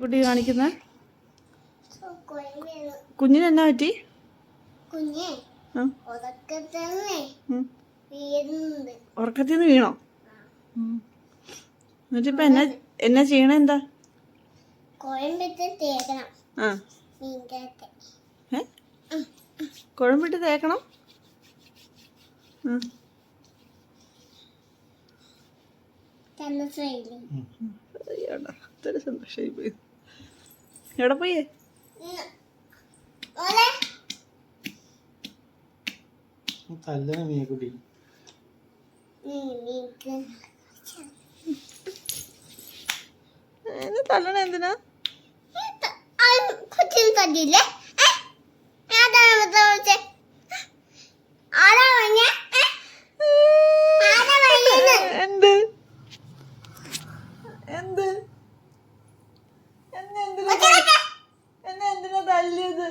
കുട്ടി കാണിക്കുന്ന കുഞ്ഞിന് എന്നാ പറ്റി? ഉറക്കത്തിൽ നിന്ന് വീണോ? എന്നിട്ടിപ്പോ എന്നാ ചെയ്യണ? എന്താ കുഴമ്പിട്ട് തേക്കണം? സന്തോഷമായി പോയി. എവിടെ പോയേ? തല്ലണ എന്തിനാ? എന്ത് എന്ത് എന്നെ എന്തിനാ തല്ലിയത്?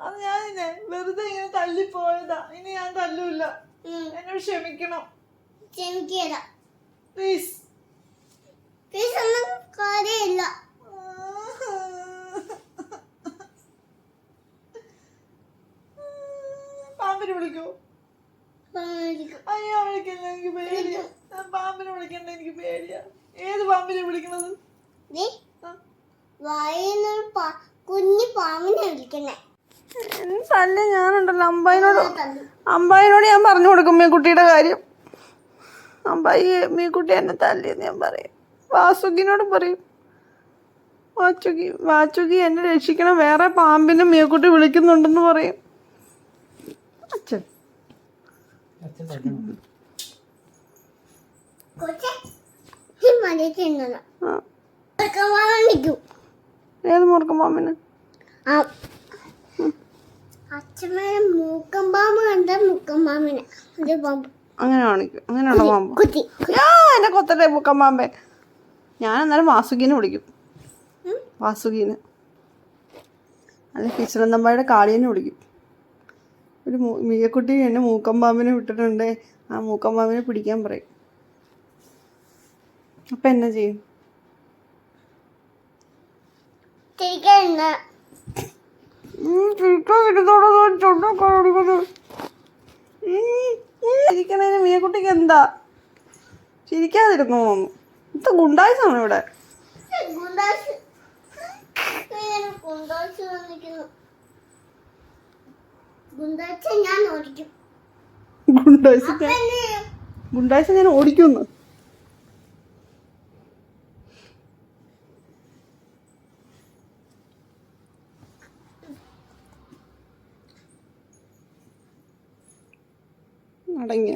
അത് ഞാനിന്നെ വെറുതെ ഇങ്ങനെ തല്ലിപ്പോയതാ. ഇനി ഞാൻ തല്ലൂല്ല. എന്നോട് ക്ഷമിക്കണം. പ്ലീസ്. പാമ്പിനെ വിളിക്കൂ. അയ്യോ വിളിക്കണ്ട, എനിക്ക് പേടിയാ. പാമ്പിനെ വിളിക്കണ്ട, എനിക്ക് പേടിയാ. ഏത് പാമ്പിനെ വിളിക്കണത്? കുഞ്ഞു പാമ്പിനെ വിളിക്കണേ. തല്ല ഞാനുണ്ടല്ലോ അമ്പായിനോട് ഞാൻ പറഞ്ഞു കൊടുക്കും മീക്കുട്ടിയുടെ കാര്യം. അമ്പായി മീക്കുട്ടി എന്നെ തല്ലിയെന്ന് ഞാൻ പറയും. വാസുകിനോട് പറയും, വാച്ചുകി എന്നെ രക്ഷിക്കണം, വേറെ പാമ്പിനെ മീക്കുട്ടി വിളിക്കുന്നുണ്ടെന്ന് പറയും. അച്ഛൻ ഏത് മൂർഖൻ പാമ്പിന്? അങ്ങനെ കാണിക്കും. അങ്ങനെയുള്ള പാമ്പ് എന്നെ കൊത്തട്ടെ മൂക്കൻ പാമ്പേ. ഞാൻ എന്നാലും വാസുകീനെ വിളിക്കും. വാസുകീനെ അല്ല കിച്ചണന്തമ്പായുടെ കാളിയനെ വിളിക്കും. ഒരു മീയക്കുട്ടി എന്നെ മൂക്കൻ പാമ്പിനെ വിട്ടിട്ടുണ്ട്, ആ മൂക്കൻ പാമ്പിനെ പിടിക്കാൻ പറയും. അപ്പം എന്നാ ചെയ്യും? ചിരിക്കണേന് മീയക്കുട്ടിക്ക് എന്താ? ചിരിക്കാതിരുന്നോ? ഇത് ഗുണ്ടായിസാണ് ഇവിടെ. ഗുണ്ടായിസ ഞാൻ ഓടിക്കുന്നു. അടങ്ങിയ